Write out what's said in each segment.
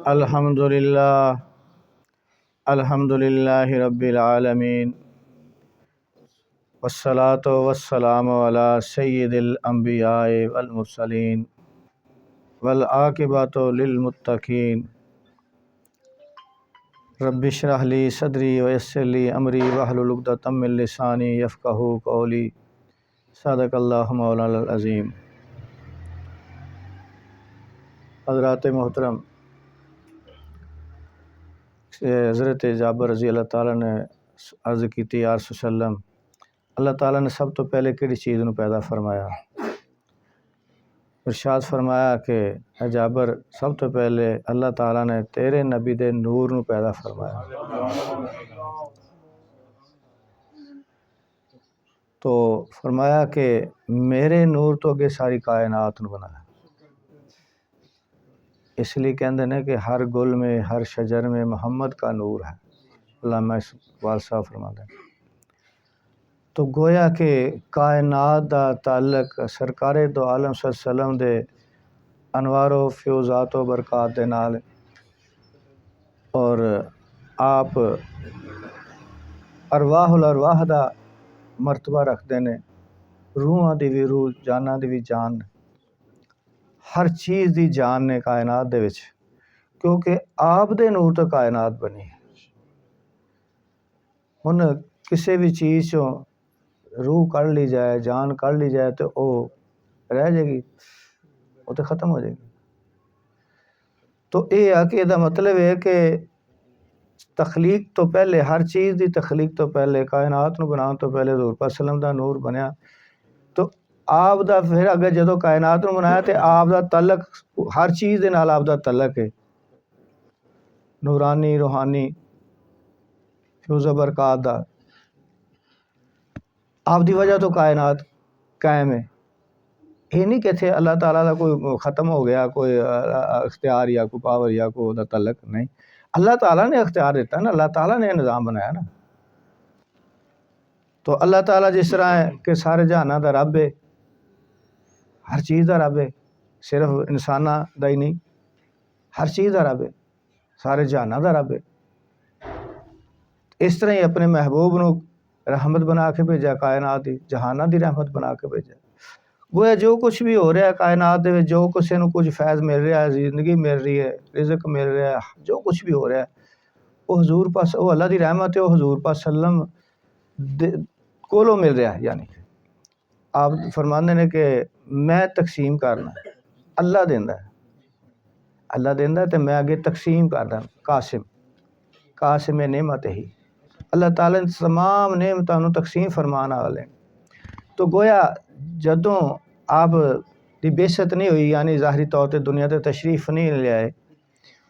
अल्हम्दुलिल्लाह अल्हम्दुलिल्लाहि रब्बिल आलमीन वस्सलातु वस्सलामु अला सय्यिदिल अंबिया'i वल मुरसलीन वल आकिबतु लिल मुत्तकीन। रब्बि इश्रह ली सदरी व यस्सिर ली अमरी वहलुल उक़दतम मिन लिसानी यफ़क़हू क़ौली। सदक़ल्लाहु मौलाना अज़ीम। हज़रात मोहतरम, हज़रत जाबिर रज़ी अल्लाह ताला ने अर्ज़ की थी, या रसूल सल्लम, अल्लाह ताला ने सब तो पहले किहड़ी चीज़ नूं पैदा फरमाया? इरशाद फरमाया कि है जाबिर, सब तो पहले अल्लाह ताला ने तेरे नबी दे नूर नूं पैदा फरमाया। तो फरमाया कि मेरे नूर तो अगे सारी कायनात नूं बनाया। इसलिए कहते हैं कि हर गुल में, हर शजर में मोहम्मद का नूर है। अल्लामा इक़बाल साहब फरमाते हैं। तो गोया कि कायनात दा ताल्लुक सरकारे दो आलम सल्लम दे अनवारो फ्यूज़ात व बरक़ात दे नाल, और आप अरवाहुल अरवाह दा मरतबा रखते हैं, रूहां दी भी रूह, जाना दी भी जान, हर चीज़ दी जान ने कायनात दे विच, क्योंकि आप दे नूर तो कायनात बनी। हुण किसी भी चीज़ चों रूह कढ़ ली जाए, जान कढ़ ली जाए, तो वो रह जाएगी, वो तो ख़त्म हो जाएगी। तो ये है कि इसका मतलब है कि तखलीक तो पहले, हर चीज़ की तखलीक तो पहले, कायनात नूं बनाउण तो पहले हज़ूर पाक सल्लम दा नूर बनया। तो आप दा फिर अगे जदों कायनात नूं बनाया, तो आप दा तलक हर चीज़ दे नाल, आप दा तलक है नूरानी रूहानी फ्यूज़ बरक़ात दा। आप दी वजह तो कायनात कायम है। ये नहीं कि अल्लाह ताला दा कोई ख़त्म हो गया, कोई इख्तियार या कोई पावर या कोई उहदा तलक नहीं। अल्लाह ताला ने इख्तियार दिता ना, अल्लाह ताला ने निज़ाम बनाया ना। तो अल्लाह ताला जिस तरह है कि सारे जहाना दा रब है, हर चीज़ दा रब है, सिर्फ इंसाना दा ही नहीं, हर चीज़ दा रब है, सारे जहाना दा रब है। इस तरह ही अपने महबूब नूं रहमत बना के भेजा, कायनात दी जहाना दी रहमत बना के भेजा। गोया जो कुछ भी हो रहा है कायनात दे विच, जो किसी नूं कुछ फैज़ मिल रहा है, जिंदगी मिल रही है, रिज़्क मिल रहा है, जो कुछ भी हो रहा है, वो हजूर पास, वो अल्लाह दी रहमत है, वो हजूर पाक सल्लम कोलों मिल रहा है। यानी आप फरमाते ने कि मैं तकसीम करना, अल्लाह देंदा है, अल्लाह देंदा है, तो मैं अगे तकसीम करदा, कासिम नेमत ही। अल्लाह ताला ने तमाम नेमतां नूं तकसीम फरमान वाले। तो गोया जदों आप दी बेसत नहीं हुई, यानी ज़ाहरी तौर पर दुनिया ते तशरीफ नहीं ले आए,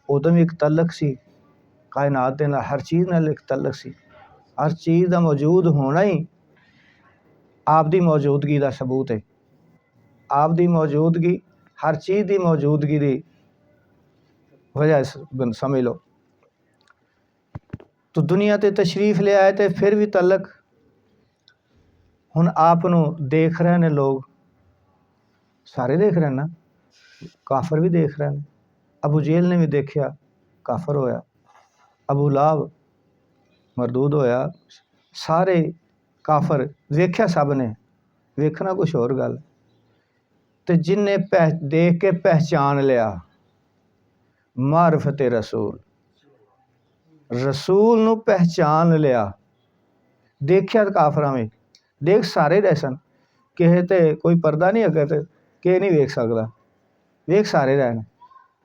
उदों भी एक तलक सी कायनात दे नाल, हर चीज़ नाल एक तलक सी। हर चीज़ का मौजूद होना ही आप दी मौजूदगी का सबूत है। आप दी मौजूदगी, हर चीज़ की मौजूदगी की वजह समझ लो। तो दुनिया ते तशरीफ ले आए, तो फिर भी तलक हुण आप नूं देख रहे हैं लोग, सारे देख रहे हैं ना, काफर भी देख रहे हैं। अबू जेल ने भी देखा, काफर होया। अबू लाहब मरदूद होया, सारे काफर वेख्या, सब ने वेखना कुछ होर गल। तो जिन्हें देख के पहचान लिया मारफत रसूल, रसूल नूं पहचान लिया, देखिया काफरां में, देख सारे रहे सन, किसे ते कोई पर्दा नहीं अगे, तो कि नहीं वेख सकदा, वेख सारे रहे,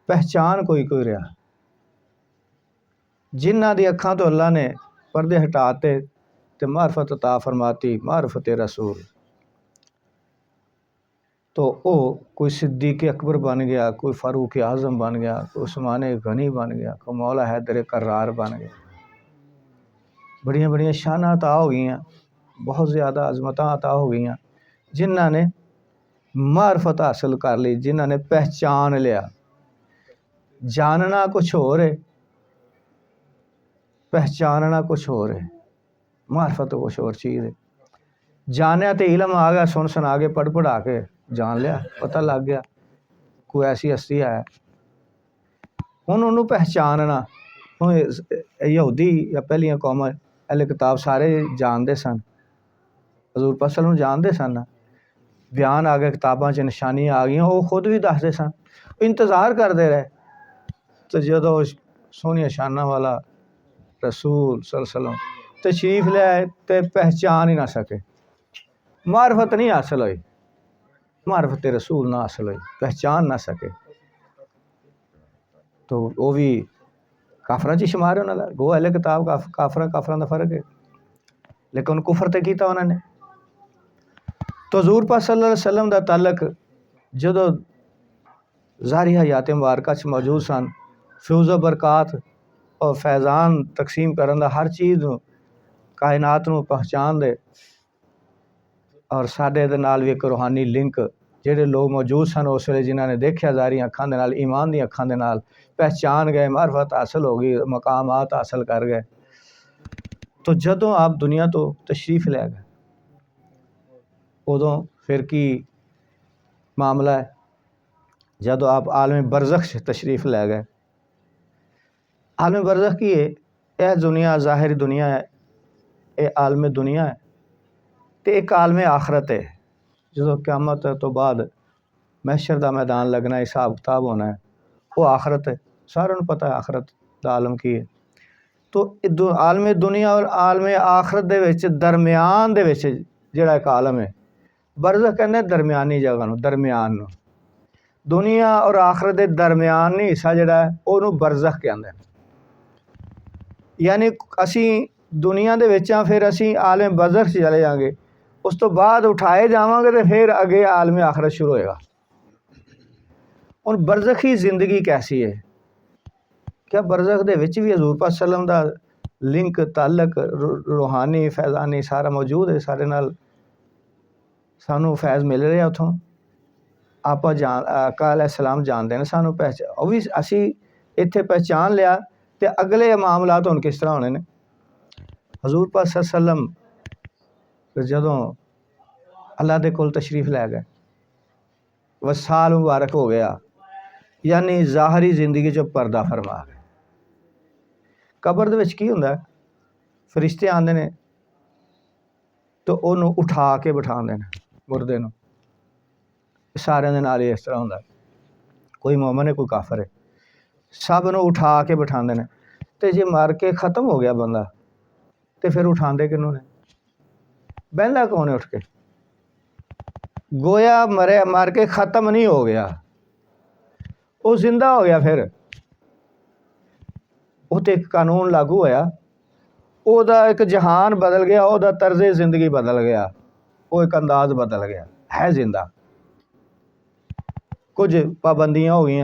पहचान कोई कोई रहा। जिन्हां दी अखां तो अल्लाह ने पर्दे हटाते, तो मारफत अता फरमाती, मारफत रसूल। तो वो कोई सिद्दीक़ अकबर बन गया, कोई फ़ारूक आज़म बन गया, कोई उस्मान गनी बन गया, कोई मौला हैदर करार बन गया। बड़ियां बड़ियां शाना अता हो गई, बहुत ज़्यादा अजमत अता हो गई, जिन्हों ने मारफत हासिल कर ली, जिन्हों ने पहचान लिया। जानना कुछ होर है, पहचानना कुछ होर है, मारफत कुछ और चीज़ है। जानिया तो इलम आ गया, सुन सुना के पढ़ पढ़ा के जान लिया, पता लग गया कोई ऐसी हस्ती है, ਹੁਣ ਉਹਨੂੰ ਪਹਿਚਾਨਣਾ। ਹੁਣ ਯਹੂਦੀ ਜਾਂ ਪਹਿਲੀਆਂ ਕੌਮਾਂ ਅਹਿਲੇ ਕਿਤਾਬ ਸਾਰੇ ਜਾਣਦੇ ਸਨ, ਹਜ਼ੂਰ ਪਾਕ ਸੱਲੱਲਾਹੁ ਨੂੰ ਜਾਣਦੇ ਸਨ। ਬਿਆਨ ਆ ਗਏ, ਕਿਤਾਬਾਂ 'ਚ ਨਿਸ਼ਾਨੀਆਂ ਆ ਗਈਆਂ, ਉਹ ਖੁਦ ਵੀ ਦੱਸਦੇ ਸਨ। ਇੰਤਜ਼ਾਰ ਕਰਦੇ ਰਹੇ ਤੇ ਜਦੋਂ ਸੋਹਣੀਆਂ ਸ਼ਾਨਾਂ ਵਾਲਾ रसूल सल्लल्लाहु अलैहि वसल्लम तशरीफ़ ले आए तो पहचान ही ना सके, मार्फत नहीं हासिल हुई, मार्फत रसूल ना हासिल हुई, पहचान ना सके। तो वो भी काफर च शुमार होने लगा। गो अहले किताब काफर का फ़र्क है, लेकिन कुफर तो किया उन्होंने। तो हज़ूर पाक सल्लल्लाहु अलैहि वसल्लम का ताल्लुक जो ज़ाहिरी हयात मुबारक च मौजूद सन, फ्यूज़ बरकात और फैज़ान तकसीम करन दा, हर चीज़ कायनात नूं पहचान दे, और साडे दे नाल भी एक रूहानी लिंक जिहड़े लोग मौजूद सन उस वेले, जिन्हां ने देखिया ज़ाहिरी अखां दे नाल, ईमान दी अखां दे नाल, पहचान गए, मार्फत हासिल हो गई, मकामात हासिल कर गए। तो जदों आप दुनिया तो तशरीफ़ लै गए, उदों फिर की मामला है? जदों आप आलम बरज़ख तशरीफ़ लै गए। आलम बरज़ख की है, यह दुनिया ज़ाहिरी दुनिया है, यह आलम दुनिया है, तो एक आलम आखरत है। जो क़यामत तो बाद महशर का मैदान लगना, हिसाब किताब होना है, वो आखरत है। सारों को पता है आखरत का आलम की है। तो आलम दुनिया और आलम आखरत दे विच दरम्यान दे विच जिहड़ा एक आलम है, बरज़ख कहते दरम्यानी जगह नूं, दरम्यान नूं। दुनिया और आखरत के दरम्यानी हिस्सा जिहड़ा है उहनूं बरज़ख कहंदे ने। यानी असी दुनिया दे विच आ, फिर असी आलम बरज़ख चले जाएंगे, उस तो बाद उठाए जावांगे तो फिर अगे आलम आखरत शुरू होएगा। हुण बरज़खी जिंदगी कैसी है? क्या बरज़ख दे विच भी हज़ूर पाक सल्लम दा लिंक, ताल्लुक, रूहानी फैज़ानी सारा मौजूद है? सारे नाल सानू फैज़ मिल रहा उतों, आप आका अलैहिस्सलाम जानते हैं, सानू पहचान, वो भी असी इत्थे पहचान लिया, तो अगले मामलात हुण किस तरह होने ने? हज़ूर पाक सल्लम जदों अल्लाह दे कोल तशरीफ़ लै गए, वसाल मुबारक हो गया, यानी ज़ाहरी जिंदगी जो पर्दा फरमा गए। कबर दे विच की हुंदा? फरिश्ते आंदे ने तो उन्होंने उठा के बिठाते हैं मुर्दे नूं। सारे दे नाल इस तरह हुंदा, कोई मोमन है कोई काफर है, सब नूं उठा के बिठाते हैं। तो जे मर के ख़त्म हो गया बंदा तो फिर उठाते किनूं ने? बहंदा कौन है उठ के? गोया मर के ख़त्म नहीं हो गया, वो जिंदा हो गया। फिर उत्ते एक कानून लागू होया, ओदा एक जहान बदल गया, ओदा तर्ज़े जिंदगी बदल गया, वो एक अंदाज बदल गया, है जिंदा। कुछ पाबंदियां हो गई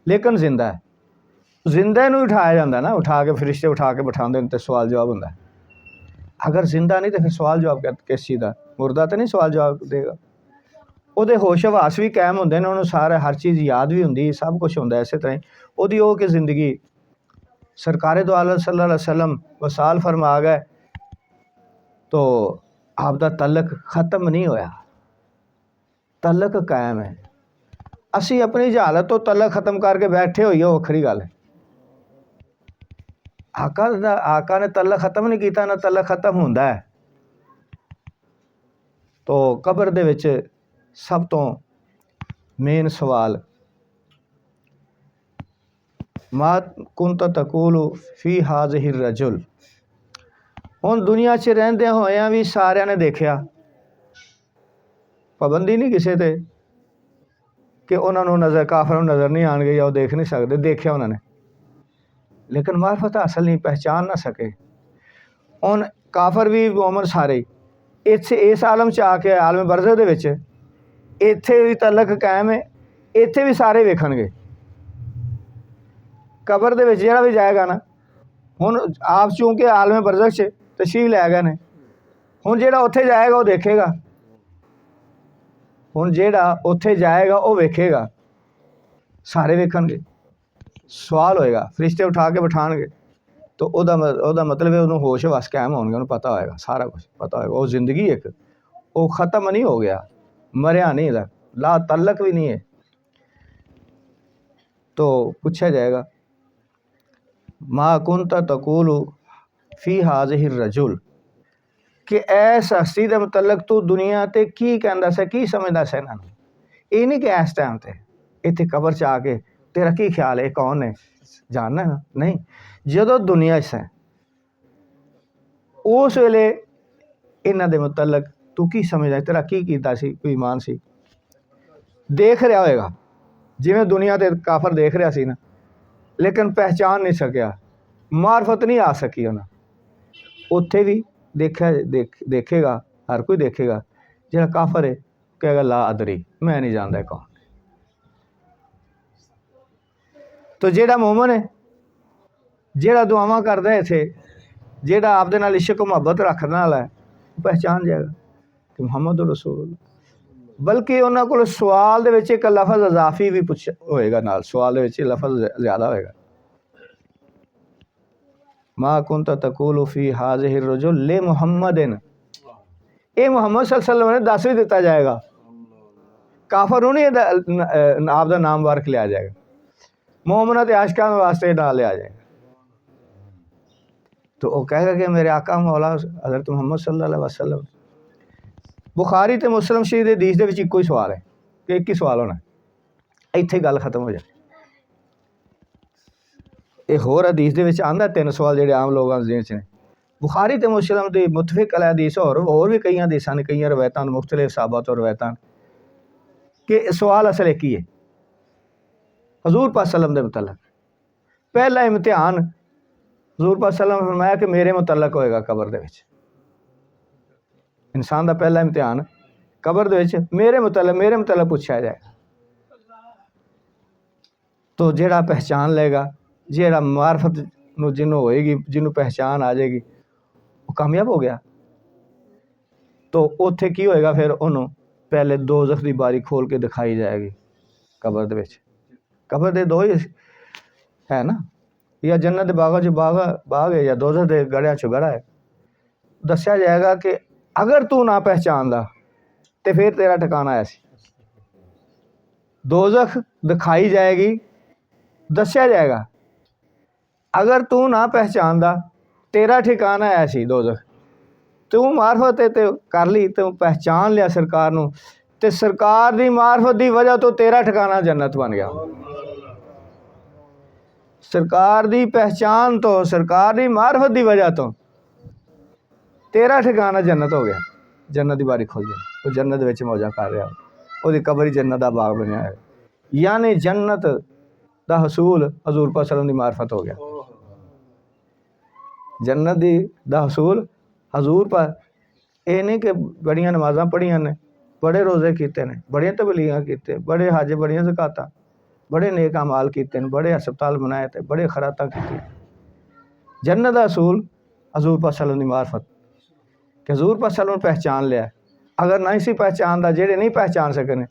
लेकिन जिंदा है। जिंदे नूं उठाया जाता ना, उठा के फरिश्ते उठा के बिठाते हैं तो सवाल जवाब होंदा है। अगर जिंदा नहीं तो फिर सवाल जवाब किस चीज़ का? मुर्दा तो नहीं सवाल जवाब देगा। ਉਹਦੇ ਹੋਸ਼ ਹਵਾਸ भी कायम होंगे ने, उन्होंने सारा हर चीज़ याद भी होंगी, सब कुछ होंगे। इस तरह ਉਹਦੀ ਉਹ कि जिंदगी सरकार दो आलम सल्लल्लाहु अलैहि वसल्लम वसाल फरमा गए तो आपका तलक ख़त्म नहीं होया, तलक कायम है। असी अपनी जहालत तो तलक ख़त्म करके बैठे हुई, वखरी गल है। आका ने तलक ख़त्म नहीं किया, ना तलक ख़त्म होंदा है। तो कबर दे विच सब तो मेन सवाल, मा कुंत तकूल फी हाज़िहि रजुल। हुण दुनिया च रहिंदे होया भी सारिਆਂ ने देखिया, पाबंदी नहीं किसी ते कि उन्होंने नज़र, काफर नज़र नहीं आएंगे या वो देख नहीं सकते, देखिया उन्होंने, लेकिन मार्फत हासिल नहीं, पहचान ना सके। हुण काफर भी मोमन सारे इस आलम च आके आलम बरज़ख दे विच इत्थे भी तलक कायम है, इत्थे भी सारे वेखणगे। कबर दे विच जिहड़ा भी जाएगा ना, हुण आप चूंकि आलम बरज़ख च तशरीफ़ लै गए ने, हुण जिहड़ा उत्थे जाएगा वो देखेगा, हुण जिहड़ा उत्थे जाएगा वो वेखेगा, सारे वेखणगे। सवाल होएगा, फरिश्ते उठा के बिठाणगे, तो ओदा मतलब है उन्होंने होश वस कायम होणगे, उन्होंने पता होएगा, सारा कुछ पता होएगा। वो जिंदगी एक वो ख़त्म नहीं हो गया, मरिया नहीं, ला तलक भी नहीं है। तो पूछा जाएगा मा कुंता तकूलु फी हाज़िहि रजुल कि इस हस्ती के मुतलक तू दुनिया ते की कहंदा सी, की समझदा सी इन्हां नूं। ये नहीं कि इस टाइम ते इत्थे कबर च आके तेरा की ख्याल है, कौन है जानना ना, नहीं, जदों दुनिया च है उस वेले इन्हां दे मुतलक तू की समझदा, तेरा की कीता सी, कोई ईमान सी, देख रहा होएगा जिवें दुनिया ते काफर देख रहा सी ना, लेकिन पहचान नहीं सकिया, मार्फत नहीं आ सकी उन्हें। उत्थे भी देखेगा, हर कोई देखेगा, जो काफर है कहेगा ला अदरी, मैं नहीं जानता कौन। तो जेड़ा मोमन है, जेड़ा दुआवां करदा है इत्थे, जेड़ा आपदे नाल इश्क मुहब्बत रखने वाला है, पहचान जाएगा कि मुहम्मद रसूल। बल्कि उन्होंने को सवाल दे विच एक लफज अजाफी भी पुछ होएगा, नाल सवाल दे विच लफज ज़्यादा होएगा मा कुंता तकूलु फी हाज़िहि रजुल ले मुहम्मदिन, ये मुहम्मद सल्लल्लाहु अलैहि वसल्लम ने दस भी दिता जाएगा, काफर नहीं आप दा नाम वारक लिया जाएगा, मोमना ते आशिकां वास्ते ना लिया जाएगा। तो वह कहेगा कि मेरे आका मौला हज़रत मुहम्मद सल्लल्लाहु अलैहि वसल्लम। बुखारी ते मुस्लिम शरीफ दे हदीस दे विच इक्को ही सवाल है कि एक ही सवाल होना, इत्थे गल खत्म हो जाए। ये होर हदीस दे विच आंदा 3 सवाल जिहड़े आम लोगों दे ज़हन च ने। बुखारी ते मुस्लिम दी मुतफिक अलैह हदीस होर भी कई हदीसां ने, कई रवायतां मुख्तलिफ सहाबा तो रवायतां कि सवाल असल एक ही है हजूर पाक सल्लम दे मुतल्लक। पहला इम्तिहान हजूर पाक सल्लम ने फरमाया कि मेरे मुतल्लक होएगा कबर दे विच, इंसान का पहला इम्तिहान कबर दे विच मेरे मुतल्लक पूछा जाएगा। तो जेड़ा पहचान लेगा, जेड़ा मार्फत नूं जिन्हों होएगी, जिन्हों पहचान आ जाएगी, वो कामयाब हो गया। तो उत्थे की होएगा फिर उन्होंने पहले दोज़ख दी बारी खोल के दिखाई जाएगी कबर दे विच। कबर दे दो ही है ना, या जन्नत दे बागा च बाग है या दोज़ख दे गड़िया च गड़ा है। दस्या जाएगा कि अगर तू ना पहचानदा तो फिर तेरा ठिकाना ऐसी दोज़ख दिखाई जाएगी। दस्या जाएगा अगर तू ना पहचानदा तेरा ठिकाना ऐसी दोज़ख, तू मार्फत ते कर ली, तू पहचान लिया सरकार नूं, ते सरकार दी मार्फत दी वजह तो तेरा ठिकाना जन्नत बन गया। सरकार दी पहचान तो, सरकार दी मार्फत दी वजह तो तेरा ठिकाना जन्नत हो गया। जन्नत की बारी खुल गई, वो जन्नत विच मौजा कर रहा, वो कबर ही जन्नत का बाग बनया है। यानी जन्नत का हसूल हजूर पाक सल्लम की मार्फत हो गया। जन्नत दा हसूल हजूर पाक, ये नहीं कि बड़िया नमाज़ां पढ़िया ने, बड़े रोज़े किते ने, बड़िया तबलीगां कीते, बड़े हज, बड़िया ज़कातां, बड़े नेक अमाल किते ने, बड़े हस्पताल बनाए थे, बड़े खरातां की। जन्नत का हसूल हजूर पाक सल्लम की मार्फत कि हजूर पाक सल्लम पहचान लिया। अगर नहीं सी पहचानदा, जेड़े नहीं पहचान सकने,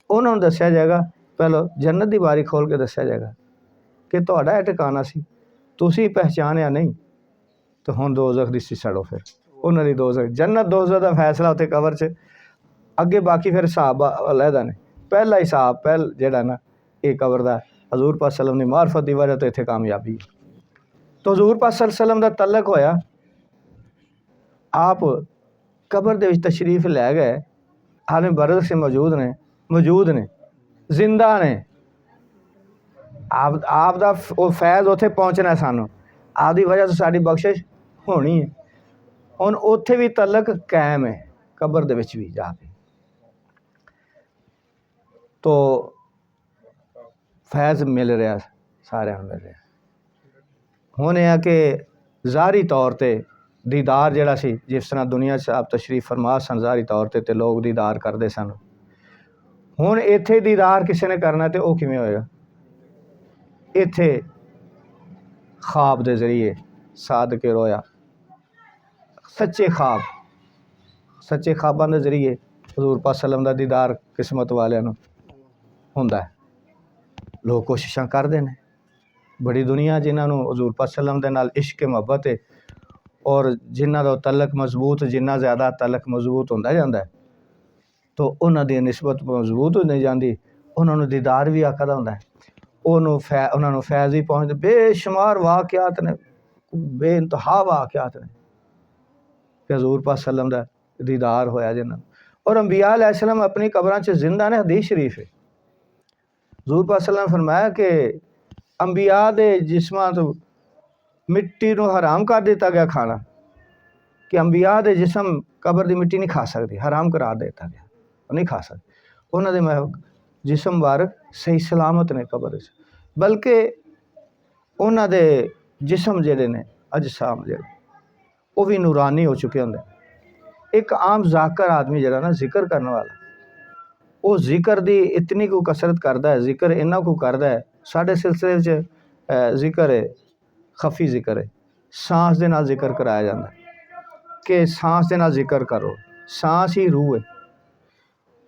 उन्होंने दस्या जाएगा, पहलो जन्नत की बारी खोल के दस्या जाएगा कि तुहाडा ठिकाना सी, तुसी पहचानिया नहीं, तो हुण दोज़ख दी सड़ो। फिर उन्होंने दी दोज़ख, जन्नत दोज़ख का फैसला उत्थे कबर च, अगे बाकी फिर हिसाब अलहदा ने। पहला हिसाब जेड़ा ना ये कबर दा हजूर पाक सल्लम की मार्फत की वजह तो इत्थे कामयाबी। तो हजूर पाक सल्लम दा तलक होया, आप कबर दे विच तशरीफ लै गए, आलम बरज़ख से मौजूद ने, जिंदा ने। आप दा वो फैज़ उत्थे पहुँचना सानू, आपकी वजह तो साड़ी बख्शिश होनी है। हुण उत्थे भी तलक कायम है, कबर दे विच भी जाके। तो फैज़ मिल रहा, सारे मिल रहा। हुण यह कि ज़ाहरी तौर पर दीदार जिहड़ा सी, जिस तरह दुनिया च आप तशरीफ फरमा सन ज़ाहरी तौर पर, तो लोग दीदार करते सन। हुण इत्थे दीदार किसी ने करना तो वह किवें होएगा? इत्थे ख्वाब के जरिए साध के रोया, सच्चे ख्वाबां के जरिए हजूर पाक सल्लम दा दीदार किस्मत वालियां नूं हुंदा है। लोग कोशिशां करते हैं, बड़ी दुनिया जिन्होंने हजूर पाक सल्लम दे नाल इश्क मुहब्बत है, और जिन्हां दा तलक मजबूत, जिन्ना ज़्यादा तलक मजबूत होंदा जांदा है, तो उन्हां दी निस्बत मजबूत होंदी जांदी, उन्हां नूं दीदार भी आखदा हुंदा है। उन्होंने फैज़ ही पहुँचते। बेशुमार वाक़यात ने, बेइंतहा वाक़यात ने कि हज़ूर पाक सल्लम दा दीदार होया जिन्हां। और अंबिया अलैहिस्सलाम अपनी कबरां च जिंदा ने। हदीस शरीफ है, हज़ूर पाक सल्लम ने फरमाया कि अंबिया दे जिस्मां तो मिट्टी नूं हराम कर दिता गया खाना, कि अंबिया दे जिस्म कबर दी मिट्टी नहीं खा सकदी, हराम करार दिता गया, वो नहीं खा सकते। उन्होंने जिस्म मुबारक सही सलामत ने कबर च, बल्कि उन्हों दे जिस्म जेडे ने अजसाम जेडे वो भी नूरानी हो चुके होंगे। एक आम जाकर आदमी जरा ना जिक्र करने वाला, वो जिक्र दी इतनी को कसरत करता है, जिक्र इन्ना को करता है। साढ़े सिलसिले च जिक्र है, खफी जिक्र है, सांस दे नाल जिक्र कराया जाता है कि सांस दे नाल जिक्र करो, सांस ही रूह है।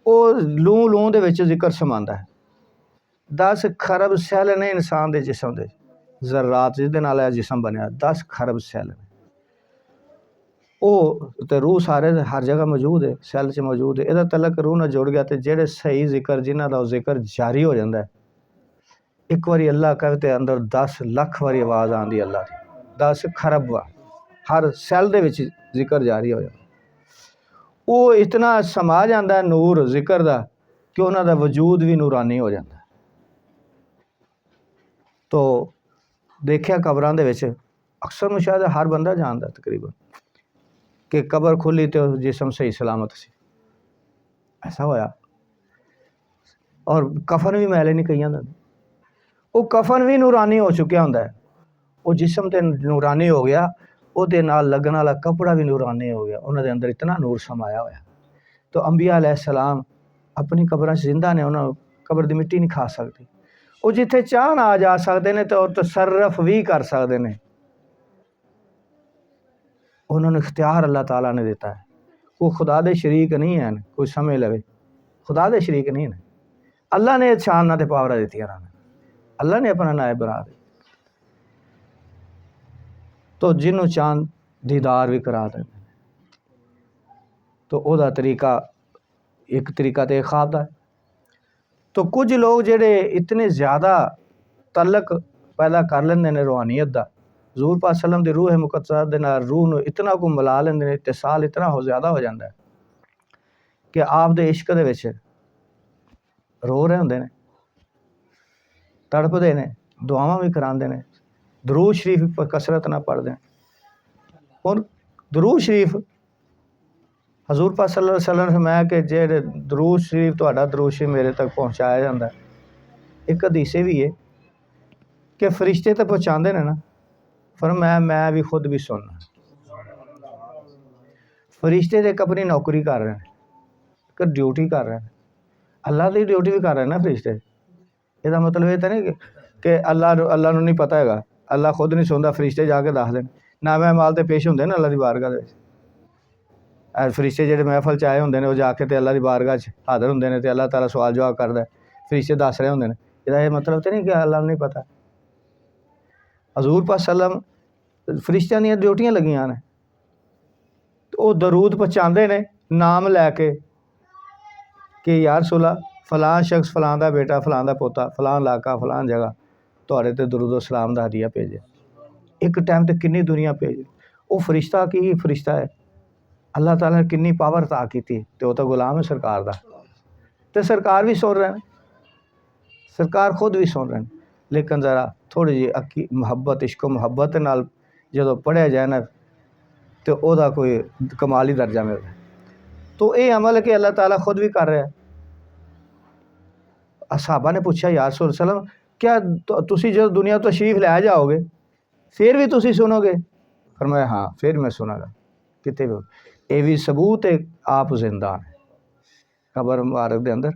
वो लूं लूं दे विच जिक्र समांदा है। 10 खरब सैल ने इंसान दे जिस्म दे, जर्रात जिसदे नाल जिस्म बनया 10 खरब सैल ने। वो तो रूह सारे हर जगह मौजूद है, सैल च मौजूद है। इहदा तलक रूह नाल जुड़ गया तो जेड़े सही जिक्र जिन्हां दा जिक्र जारी हो जाता है। एक बारी अल्लाह कहे तो अंदर 10 लाख बारी आवाज़ आती अल्लाह की, 10 खरब बार हर सैल दे विच जिक्र जारी हो जाता। वो इतना समा जाता है नूर जिक्र का कि उन्हों दा वजूद भी नूरानी हो जाता है। तो देखिया कबरां दे विच अक्सर मुशाहिदा हर बंदा जानता तकरीबन कि कबर खुली तो जिस्म सही सलामत सी, ऐसा होया। और कफन भी मैले नहीं कईयां दा, वो कफन भी नूरानी हो चुका होंदा है। वो जिस्म ते नूरानी हो गया, ਉਹਦੇ ਨਾਲ लगन वाला कपड़ा भी नूरानी हो गया, उन्होंने अंदर इतना नूर समाया होया। तो अंबिया अलैहिस्सलाम अपनी कबरां जिंदा ने, उन्होंने कबर दी मिट्टी नहीं खा सकती। वो जिथे चाहन आ जा सकते हैं तो तसर्रफ भी कर सकते हैं। उन्होंने इख्तियार अल्लाह ताला ने दिता है। वो खुदा दे शरीक नहीं है, कोई समझ लवे खुदा दे शरीक नहीं है। अल्लाह ने शान ना पावरा दी, अल्लाह ने अपना नायब बना दिया। तो जिन्हों चांद दीदार भी करा दें। तो वह तरीका एक तरीका तो ख्वाब का है। तो कुछ लोग जेडे इतने ज़्यादा तलक पैदा कर लेंदे ने रूहानियत का, हज़ूर पाक सल्लम दी रूह मुकद्दसा दे नाल रूह नूं इतना को मिला लेंदे ने, इत्तिसाल इतना हो ज़्यादा हो जाता है कि आप दे इश्क दे विच रो रहे होंदे ने, तड़पदे ने, दुआवां भी करांदे ने, दरूद शरीफ पर कसरत ना पढ़ते हैं। और दरूद शरीफ हज़ूर पाक सल्लल्लाहु अलैहि वसल्लम ने फरमाया कि जेड़े दरूद शरीफ तुहाडा दरूद शरीफ मेरे तक पहुँचाया जाता है। एक हदीस भी है कि फरिश्ते तो पहुँचाते हैं ना, फरमाया मैं भी खुद भी सुनना। फरिश्ते तो एक अपनी नौकरी कर रहे हैं, एक ड्यूटी कर रहे हैं, अल्लाह की ड्यूटी भी कर रहे हैं ना फरिश्ते। इसका मतलब ये तो नहीं कि अल्लाह नूं नहीं पता है, अल्लाह खुद नहीं सुनता, फरिश्ते जाके दस दें ना। मैं माल तो पेश होंगे ना अल्लाह की बारगाह दे विच। फरिश्ते जेडे महफल च आए होंगे ने, वो जाके तो अल्लाह की बारगाह च हाज़र होंगे ने, तो अल्लाह ताला सवाल जवाब करता है, फरिश्ते दस रहे होंगे ने। इसका ये मतलब तो नहीं कि अल्लाह नूं नहीं पता। हज़ूर पाक सल्लम फरिश्तियां दी ड्यूटियां लगियां ने, तो वो दरूद पहुँचाते ने नाम लैके कि यार सुला फलां शख्स फलां दा बेटा फलां दा पोता फलां इलाका फलां जगह तुहाडे ते दरूद सलाम दा हदिया भेजे। एक टाइम तो कितनी दुनिया भेजे। वो फरिश्ता की फरिश्ता है, अल्लाह ताला ने कितनी पावर अता की, तो वह तो गुलाम है सरकार का। तो सरकार भी सुन रहे हैं, सरकार खुद भी सुन रहे हैं। लेकिन ज़रा थोड़ी जी अक्की मुहब्बत इश्क मुहब्बत नाल जो पढ़िया जाए ना, तो वह कोई कमाल ही दर्जा मिलता है। तो ये अमल है कि अल्लाह ताला खुद भी कर रहा है। असहाबा ने पूछा यार रसूल सल्लम क्या तुसी जो दुनिया तो तशरीफ लै जाओगे फिर भी तुसी सुनोगे? फरमाया हाँ फिर मैं सुनागा कितने भी। ये भी सबूत है आप जिंदा ने, कबर मुबारक दे अंदर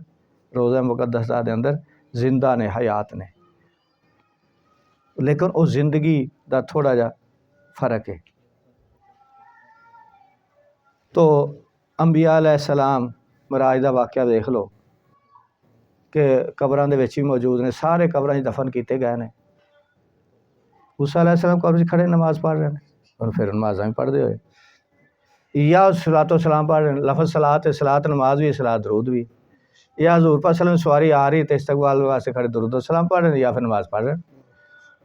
रोज़ा मुकद्दसा दे अंदर जिंदा ने, हयात ने। लेकिन उस जिंदगी का थोड़ा जा फर्क है। तो अंबिया अलैहिस्सलाम मराज का वाक़या देख लो कि कबरां दे विच भी मौजूद ने, सारे कबरां च दफन किए गए हैं। मूसा अलैहिस्सलाम कब्र च खड़े नमाज़ पढ़ रहे हैं और फिर नमाज़ां भी पढ़ते हुए या सलातो सलाम पढ़ रहे हैं। लफ्ज़ सलात है, सलात नमाज भी, सलात दरूद भी। या हजूर पाक सल्लम सवारी आ रही तो इस्तकबाल वास्ते खड़े दुरूद व सलाम पढ़ रहे या फिर नमाज़ पढ़ रहे।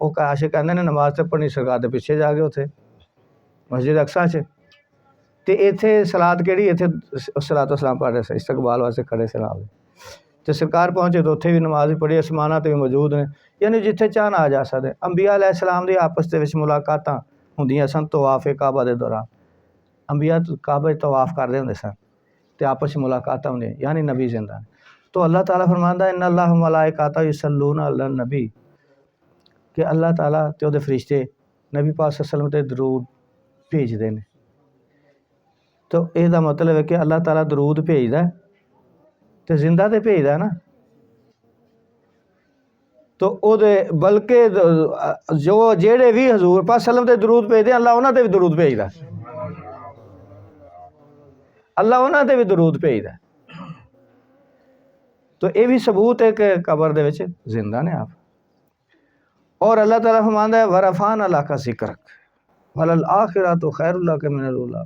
वो आशिक कहते ने नमाज़ तो पढ़नी सरकार के पिछे जाके उत्थे मस्जिद अक्सा च तो इत्थे सलाद केड़ी इत्थे सलात व सलाम पढ़ रहे थे इस्तकबाल वास्ते खड़े सलाम तो सरकार पहुँचे तो उत्थे भी नमाज ही पढ़ी आसमाना तो भी मौजूद ने यानी जिथे चाहन आ जा सकते। अंबिया अलैहिस्सलाम दी आपस दे विच मुलाकातां हुंदियां सन तवाफ़े काबा दे दौरान अंबिया काबा तवाफ़ करदे हुंदे सन ते आपस में मुलाकातां होंदियां यानी नबी जिंदा ने। तो अल्लाह ताला फरमांदा इन्ना अल्लाह व मलाइकातहू युसल्लूना अलन नबी कि अल्लाह ताला ते उहदे फरिश्ते नबी पाक सल्लल्लाहु अलैहि वसल्लम ते दरूद भेजदे ने। तो इसदा मतलब है कि अल्लाह ताला दरूद भेजदा तो जिंदा तो भेजदा है ना। तो ओदे बल्कि जो जेड़े भी हजूर पाक सल्लम ते दरूद भेजदे अल्लाह उन्हां ते भी दरूद भेजदा अल्लाह उन्हां ते भी दरूद भेजदा। तो ये भी सबूत है कि कबर दे विच जिंदा ने आप। और अल्लाह ताला फरमांदा है वरफान अल्लाह का जिक्र वलल आखिरतु खैरुल लक मिनल ऊला।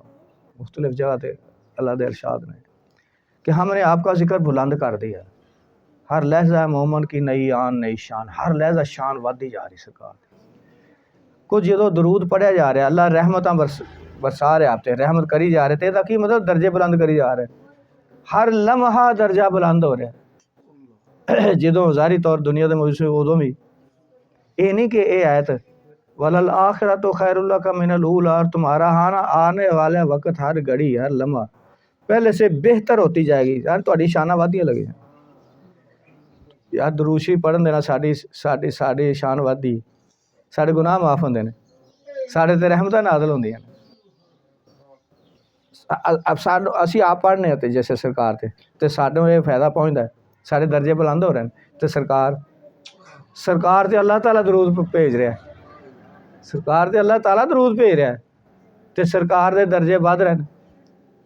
मुख्तलिफ जगह पे अल्लाह दे इरशाद ने कि हमने आपका जिक्र बुलंद कर दिया। हर लहजा मोमन की नई आन नई शान, हर लहजा शान बढ़ती जा रही सरकार। कुछ जो दरूद पढ़िया जा रहा अल्लाह रहमत बरसा रहे आप रहमत करी जा रहे तो यदा की मतलब दर्जे बुलंद करी जा रहे हर लम्हा दर्जा बुलंद हो रहा जो ज़ाहिरी तौर दुनिया के मुझसे उदों भी ये नहीं कि ये आयत वलल आखिरत तो खैरुल लक मिनल ऊला और तुम्हारा आने वाला वक्त हर घड़ी हर लम्हा पहले से बेहतर होती जाएगी। यार थोड़ी शाना वादियाँ लगी यार दरूशी पढ़न देना साड़ी साड़ी साड़ी शान वादी साढ़े गुनाह माफ़ होंगे ने साढ़े ते रहमत नाज़िल होंदियां अब सानू असी आप पढ़ने होते जैसे सरकार ते सानू ये फायदा पहुँचता है साढ़े दर्जे बुलंद हो रहे हैं तो सरकार ते अल्लाह ताला दरूद भेज रहा है सरकार ते अल्लाह ताला दरूद भेज रहा है तो सरकार के दर्जे बढ़ रहे हैं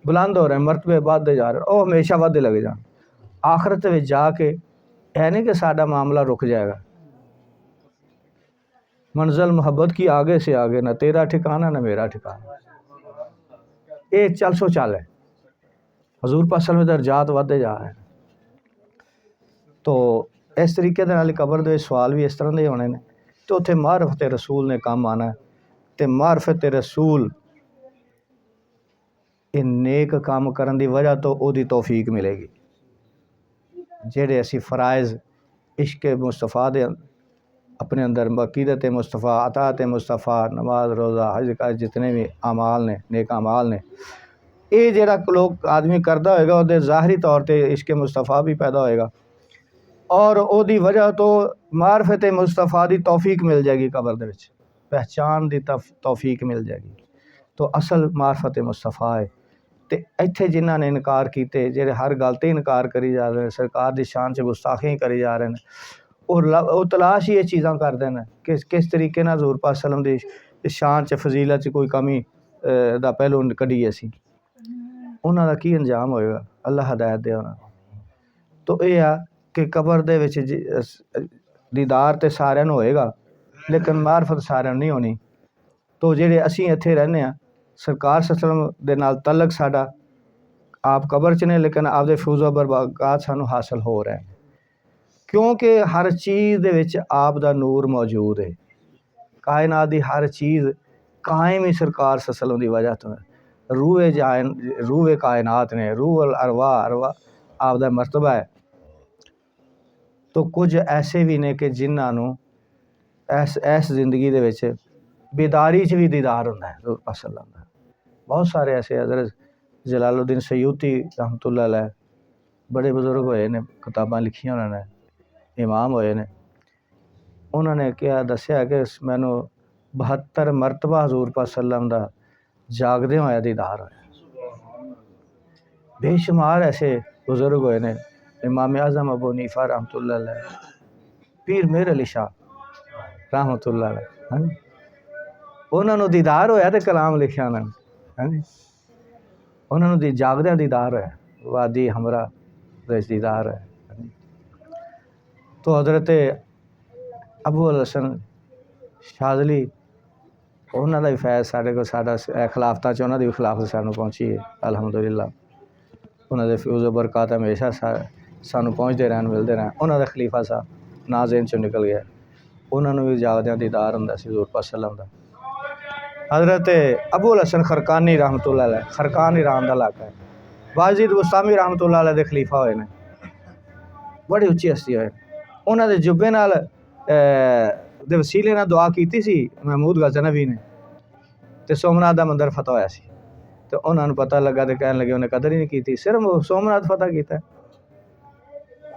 बुलंद हो रहे हैं मरतबे बढ़ते जा रहे हैं वो हमेशा बढ़ते लगे जान। आखिरत में जाके है नहीं कि साडा मामला रुक जाएगा। मंजिल मोहब्बत की आगे से आगे ना तेरा ठिकाना ना मेरा ठिकाना ये चल सो चल है हजूर पाक सल्लल्लाहु अलैहि वसल्लम दे दर्जात बढ़ते जा रहे हैं। तो इस तरीके दे नाल कबर दे सवाल भी इस तरह के होने ने तो उत्थे मारफत रसूल ने काम आना है तो मारफत रसूल ये नेक काम करन दी वजह तो ओदी तौफीक मिलेगी जेड़े असी फ़राइज़ इश्क मुस्तफ़ा दे अपने अंदर अक़ीदत मुस्तफ़ा अतात मुस्तफ़ा नमाज रोज़ा हज का जितने भी अमाल ने नेक अमाल ने ये जेड़ा लोग आदमी करता होएगा वो ज़ाहरी तौर पर इश्क मुस्तफ़ा भी पैदा होएगा और ओदी वजह तो मारफत मुस्तफ़ा दी तौफीक मिल जाएगी कबर दे विच पहचान दी तौफीक मिल जाएगी। तो असल मारफत मुस्तफ़ा है तो इत्थे जिन्हां ने इनकार किए जेड़े हर गल ते इनकार करी जा रहे हैं सरकार की शान से गुस्ताखियां करी जा रहे हैं और तलाश ही ये चीज़ां करते हैं कि किस तरीके नाल हज़ूर पाक सल्लम की शान च फजीलत च कोई कमी दा पहलू कढ़ीए असीं उन्हां दा की अंजाम होएगा अल्लाह हदायत दे उन्हां तो यह आ कि कबर दे विच दीदार तो सारिਆਂ ਨੂੰ होएगा लेकिन मारफत सारिਆਂ ਨੂੰ नहीं होनी। तो जेड़े असीं इत्थे रहने आ सरकार सल्लम दे नाल तलक साडा आप कबर च ने लेकिन आपदे फूज़ो बरकत सानू हासिल हो रहे हैं क्योंकि हर चीज़ दे विच आप दा नूर मौजूद है। कायनात दी हर चीज़ कायम ही सरकार सल्लम दी वजह तो रूहे कायनात ने रूह अरवा आप दा मरतबा है। तो कुछ ऐसे भी ने कि जिन्हां नू ऐस जिंदगी दे विच बेदारी च भी दीदार होंदा है हज़ूर पाक सल्लम दा। बहुत सारे ऐसे हज़रत जलालुद्दीन सयूती रहमतुल्लाह अलैह बड़े बुजुर्ग होए ने किताबां लिखियां उन्होंने इमाम होए ने उन्होंने क्या दस्या कि मैनू 72 मरतबा हज़ूर पाक सल्लम दा जागदे होया दीदार होया। बेशुमार ऐसे बुजुर्ग होए ने इमाम आज़म अबू हनीफा रहमतुल्लाह अलैह पीर मेहर अली शाह रहमतुल्लाह अलैह उन्होंने दीदार होया तो कलाम लिखिया उन्होंने उन्होंने जागदे दीदार होया वादी हमरा दीदार है। तो हज़रत अबू अल हसन शाज़ली उन्होंने भी फैज़ साढ़े को साडा खिलाफत उन्होंने भी खिलाफत सानू पहुँची है अल्हम्दुलिल्लाह उन्होंने फ्यूज़ बरकत हमेशा सानू पहुँचते रहन मिलते रहन। उन्होंने खलीफा साहब ना ज़हन चों निकल गया, उन्होंने भी जागद्या दीदार हुंदा सी हज़ूर पाक सल्लल्लाहु अलैहि वसल्लम दा। हज़रत अबुल हसन खरकानी रहमतुल्लाह अलैह, खरकान ईरान का इलाका है, वाजिद बुस्तामी रहमतुल्लाह अलैह दे खलीफा होए ने, बड़ी उच्ची हस्ती होए। उन्होंने जुब्बे नाल दे वसीले नाल दुआ की सी महमूद गज़नवी ने, तो सोमनाथ का मंदिर फतह होया सी। तो उन्होंने पता लगा तो कहने लगे उन्हें कदर ही नहीं की, सिर्फ सोमनाथ फतह किया,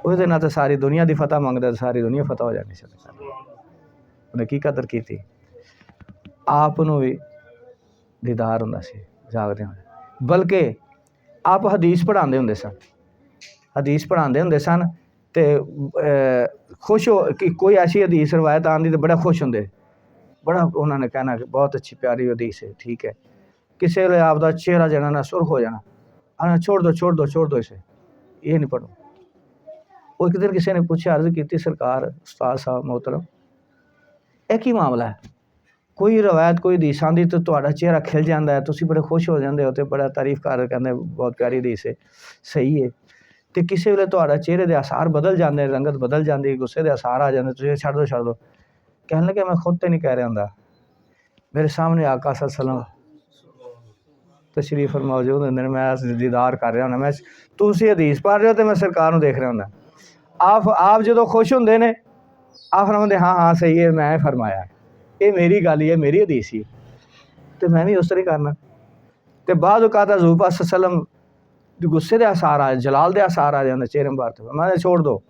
उसदे नाल तो सारी दुनिया की फतह मंगदा, सारी दुनिया फतह हो जानी सी। उन्हें की कदर की, आप भी दीदार हुंदा सी जागदे होए। बल्कि आप हदीस पढ़ाते होंदे सन, हदीस पढ़ाते होंदे सन तो खुश हो कि कोई ऐसी हदीस रवायत आती तो बड़ा खुश होंगे, बड़ा उन्होंने कहना कि बहुत अच्छी प्यारी हदीस है, ठीक है। किसी वे आपका चेहरा जना ना सुर्ख हो जाना, आना छोड़ दो छोड़ दो छोड़ दो, इसे ये नहीं पढ़ो। वो एक दिन किसी ने पूछा, अर्ज की सरकार उस्ताद साहब मोहतरम एक ही मामला है, कोई रवायत कोई हदीस आती तो तुम्हारा चेहरा खिल जाता है, तुम बड़े खुश हो जाते हो, तो बड़ा तारीफ कर कहते बहुत प्यारी हदीस है, सही है। तो किसी वे तुम्हारा चेहरे के आसार बदल जाते हैं, रंगत बदल जाती है, गुस्से के आसार आ जाते, तुम छड़ दो छड़ दो। कहने लगे मैं खुद तो नहीं कह रहा हूँ, मेरे सामने आका सल्लल्लाहु तशरीफ मौजूद होंगे, मैं दीदार कर रहा हूँ, मैं तुम हदीस पढ़ रहे हो तो मैं सरकार को देख रहा हूँ। आप जो खुश होंगे ने आप फरमाते हाँ हाँ सही है, मैं फरमाया ये मेरी गल ही है, मेरी हदीस ही, तो मैं भी उस तरह करना। तो बाद औकात हज़ूर पाक सल्लल्लाहु अलैहि वसल्लम गुस्से के आसार आ, जलाल के आसार आ जाते चेहरे में बात, मैं छोड़ दो,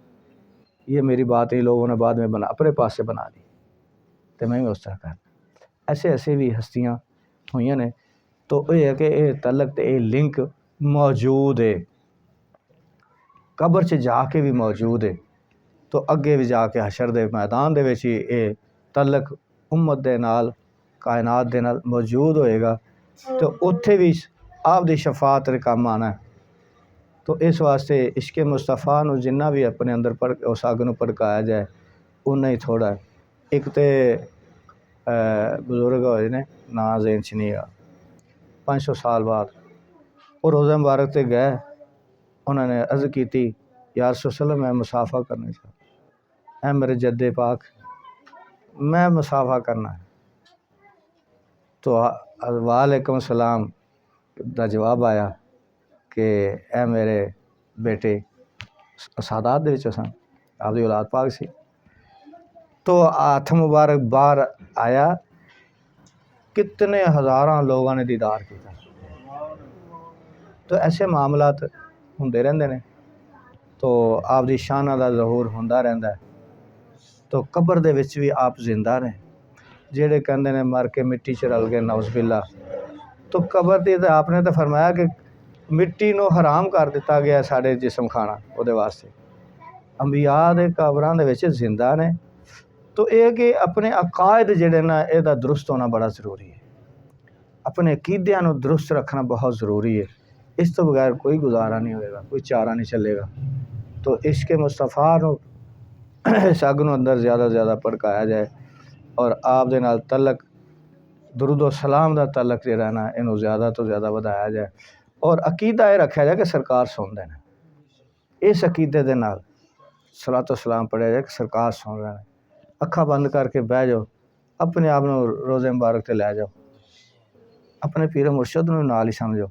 ये मेरी बात ही लोगों ने बाद में बना अपने पास से बना दी, तो मैं भी उस तरह करना। ऐसे ऐसे भी हस्तियाँ हुई ने। तो यह है कि ये तलक तो ये लिंक मौजूद है, कब्र च जाके भी मौजूद है, तो अगे भी जाके हशर दे मैदान दे विच ये तलक उम्मत दे नाल कायनात दे नाल मौजूद होएगा, तो उत्थे भी आप दी शफात दे काम आना है। तो इस वास्ते इश्क मुस्तफ़ा नूं जिन्ना भी अपने अंदर पढ़ उस अग नूं भड़काया जाए उन्ना ही थोड़ा है। एक तो बजुर्ग होए ने ना ज़हन च नहीं आ, 500 साल बाद वो रोज़ा मुबारक ते गए, उन्होंने अर्ज़ की या रसूल सल्लल्लाहु मैं मुसाफा करना चाहता, ऐ मेरे जद्दे पाक मैं मुसाफा करना है। तो वालेकुम सलाम का जवाब आया कि ऐ मेरे बेटे सादात दे विचों सन, आपकी औलाद पाक सी। तो हाथ मुबारक बाहर आया, कितने हज़ारां लोगों ने दीदार किया। तो ऐसे मामलात होंदे रहंदे ने, तो आप दी शाना दा ज़हूर होंदा रहंदा है। तो कब्र दे विच भी आप जिंदा ने, जेड़े कहंदे ने मर के मिट्टी च रल गए नौज़ बिल्ला, तो कब्र दी तो आपने तो फरमाया कि मिट्टी नूं हराम कर दिता गया साढ़े जिस्म खाना, उहदे वास्ते अंबिया दे कब्रां दे विच जिंदा ने। तो यह कि अपने अकायद जेड़े ना इहदा दुरुस्त होना बड़ा ज़रूरी है, अपने अकीदियां नूं दुरुस्त रखना बहुत ज़रूरी है। इस तो बगैर कोई गुजारा नहीं होएगा, कोई चारा नहीं चलेगा। तो इश्क मुस्तफ़ा नूं इस अग नूं अंदर ज़्यादा ज़्यादा भड़काया जाए, और आप दे नाल तलक दुरूद सलाम दा तलक जिहड़ा ना इनू ज़्यादा तो ज़्यादा वधाया जाए, और अकीदा ये रखा जाए कि सरकार सुनते हैं। इस अकीदे दे नाल सलातो सलाम पढ़िया जाए कि सरकार सुन रहे हैं। अखा बंद करके बह जाओ, अपने आप नूं रोज़े मुबारक ते लै जाओ, अपने पीर मुर्शद नूं नाल ही समझो,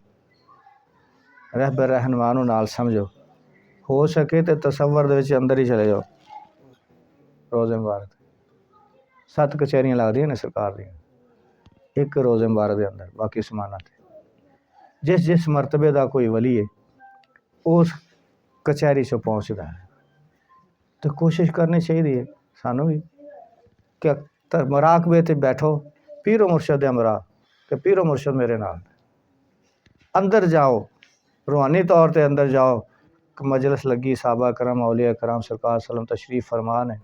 रहबर रहनुमा नूं नाल समझो, हो सके तो तसव्वुर दे विच अंदर ही चले जाओ। रोज़े मुबारक 7 कचहरियां लगदियां ने सरकार दी, एक रोज़े मुबारक के अंदर, बाकी समाना जिस जिस मरतबे का कोई वली है उस कचहरी से पहुँचता है। तो कोशिश करनी चाहिए सानू भी कि मराकबे ते बैठो, पीरो मुर्शद हमरा कि पीरो मुर्शद मेरे नाल, अंदर जाओ, रूहानी तौर पर अंदर जाओ। मजलिस लगी, साहबा करम औलिया करम सरकार सलम तशरीफ फरमान है,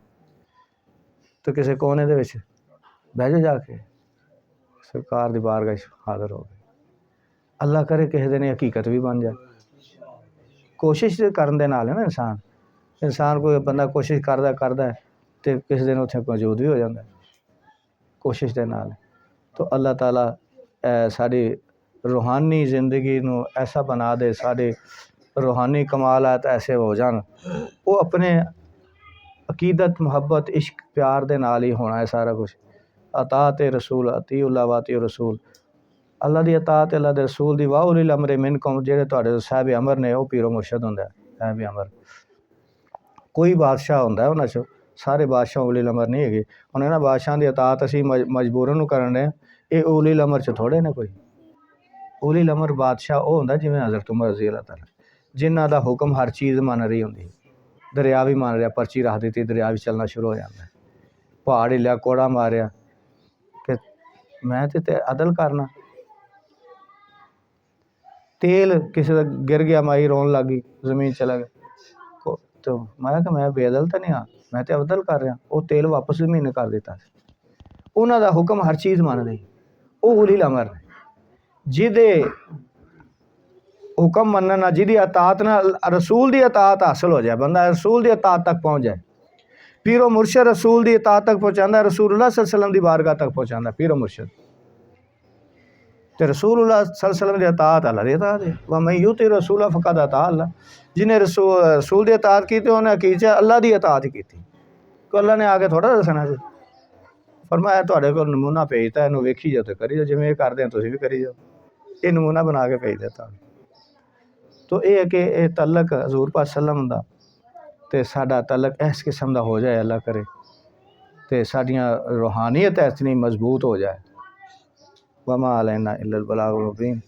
तो किसी कोने दे विच बह जाओ, जाके सरकार दी बारगाह हाज़र हो गए। अल्लाह करे किसी दिन हकीकत भी बन जाए। कोशिश करन दे नाल है ना इंसान कोई बंदा कोशिश करदा है तो किसी दिन उत्थे मौजूद भी हो जाता है कोशिश दे नाल। तो अल्लाह ताला साड़ी रूहानी ज़िंदगी नूं ऐसा बना दे, साढ़े रूहानी कमालात ऐसे हो जान, वो अपने अकीदत मुहब्बत इश्क प्यार दे नाल ही होना है सारा कुछ। अतात रसूल अती उल्ला वाती रसूल, अल्लाह दी अतात अल्लाह दे रसूल दी, वाह उलिल अमरे मिनकुम, जेड़े तुहाडे साहिब अमर ने वो पीरो मुर्शद हुंदा है। साहिब अमर कोई बादशाह हुंदा है उन्हां चों, सारे बादशाह उलिल अमर नहीं है। हुण इन्हां बादशाहां दी अतात असीं मजबूरन करन रहे, ये उलिल अमर च थोड़े ने कोई। उलिल अमर बादशाह वो हुंदा जिवें हज़रत उमर रज़ी अल्लाह तआला, जिन्हां दा हुक्म हर चीज़ मन रही हुंदी। दरिया भी मान रहा, पर्ची रख दी, दरिया भी चलना शुरू हो जाता है। पहाड़ हिलिया, कोड़ा मारिया कि मैं तो अदल करना। तेल किसी का गिर गया, माई रोन लग गई, जमीन चला गया, तो मैं बेअदल तो नहीं हाँ, मैं तो अदल कर रहा। वो तेल वापस जमीन ने कर दिता। उन्हों का हुक्म हर चीज़ मान रही, वो उलिल अमर ने, जिदे हुक्म मनना, जिदी अतात ना रसूल की अतात हासिल हो जाए, बंदा रसूल की अतात तक पहुँच जाए। पीरो मुर्शद रसूल की अतात तक पहुँचाता, रसूलुल्लाह सल्लल्लाहु अलैहि वसल्लम की बारगाह तक पहुँचाता पीरो मुर्शद। तो रसूलुल्लाह सल्लल्लाहु अलैहि वसल्लम की अतात अल्लाह की अतात है। वह मैं यूं तो रसूल फ़क़द अता अल्लाह, जिन्हें रसूल की अतात की तो उन्हें की अल्लाह की अतात की। तो अल्लाह ने आके थोड़ा दसना जी, फरमाया तुहाडे कोल नमूना भेजता, इनू वेखी जाओ तो करी जाओ, जिवें करदे तुसीं भी करी जाओ, ये नमूना बना के भेज दिता। तो यह है कि यह तलक हजूर पाक सल्लम दा ते साडा तलक इस किस्म का हो जाए, अल्लाह करे तो साडियां रूहानियत इतनी मजबूत हो जाए। वमा अलैना इल्लल बलागुल मुबीन।